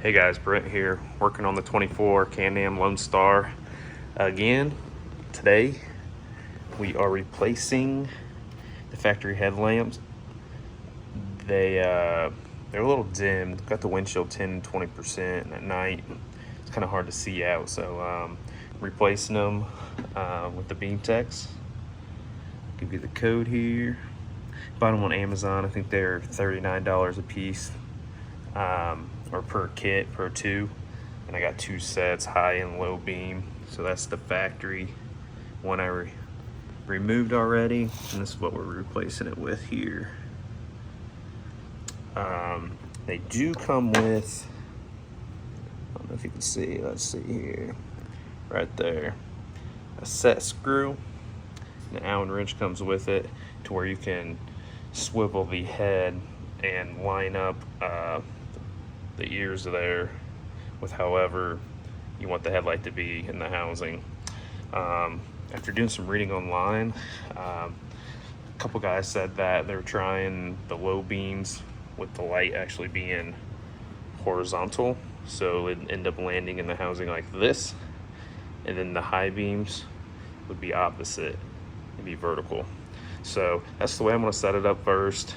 Hey guys, Brent here, working on the 24 Can-Am Lonestar again. Today we are replacing the factory headlamps. They're a little dimmed. Got the windshield 10-20%, and at night it's kind of hard to see out. So replacing them with the Beamtechs. Give you the code here. Bought them on Amazon. I think they're $39 a piece. Or per kit, per two, and I got two sets, high and low beam. So that's the factory one I removed already, and this is what we're replacing it with here. They do come with, I don't know if you can see, let's see here, right there, a set screw. The Allen wrench comes with it to where you can swivel the head and line up the ears there with however you want the headlight to be in the housing. After doing some reading online, a couple guys said that they're trying the low beams with the light actually being horizontal, so it'd end up landing in the housing like this, and then the high beams would be opposite, it'd be vertical. So that's the way I'm going to set it up first.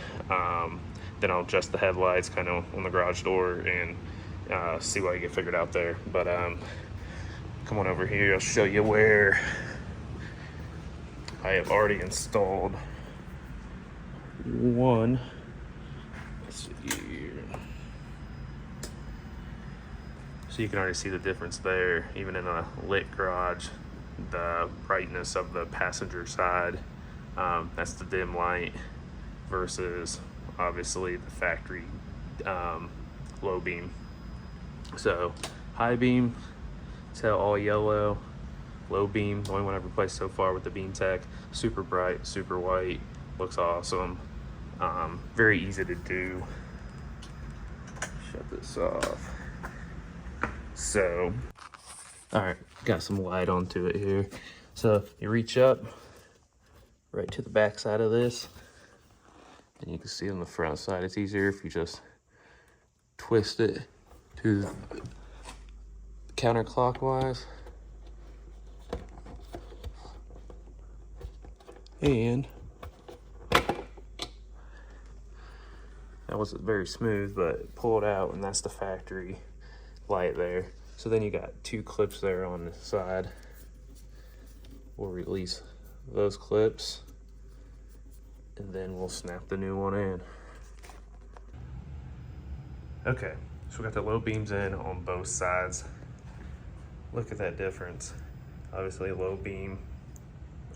Then I'll adjust the headlights kind of on the garage door and see what I get figured out there. But come on over here, I'll show you where I have already installed one. Let's see here. So you can already see the difference there, even in a lit garage, the brightness of the passenger side. That's the dim light versus obviously the factory low beam. So high beam, tail all yellow. Low beam, the only one I've replaced so far with the Beamtech, super bright, super white, looks awesome. Very easy to do. Shut this off. So, all right, got some light onto it here. So you reach up right to the back side of this, and you can see on the front side, it's easier if you just twist it to counterclockwise. And that wasn't very smooth, but pull it out, and that's the factory light there. So then you got two clips there on the side. We'll release those clips, and then we'll snap the new one in. Okay, so we got the low beams in on both sides. Look at that difference. Obviously low beam,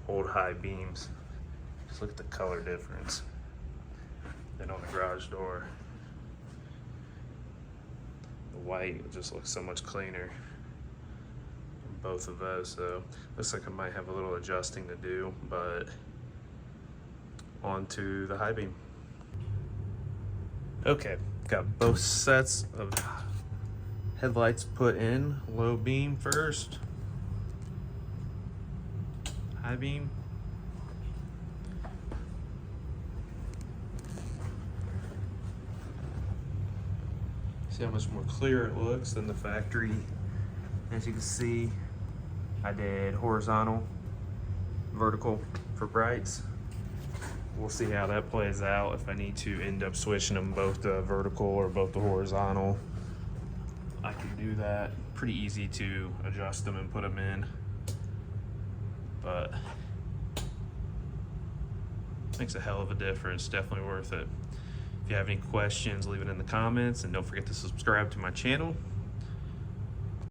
old high beams. Just look at the color difference. Then on the garage door, the white just looks so much cleaner in both of those. So looks like I might have a little adjusting to do, but onto the high beam. Okay, got both sets of headlights put in. Low beam first, high beam. See how much more clear it looks than the factory. As you can see, I did horizontal, vertical for brights. We'll see how that plays out, if I need to end up switching them both to vertical or both to horizontal. I can do that. Pretty easy to adjust them and put them in, but makes a hell of a difference. Definitely worth it. If you have any questions, leave it in the comments, and don't forget to subscribe to my channel.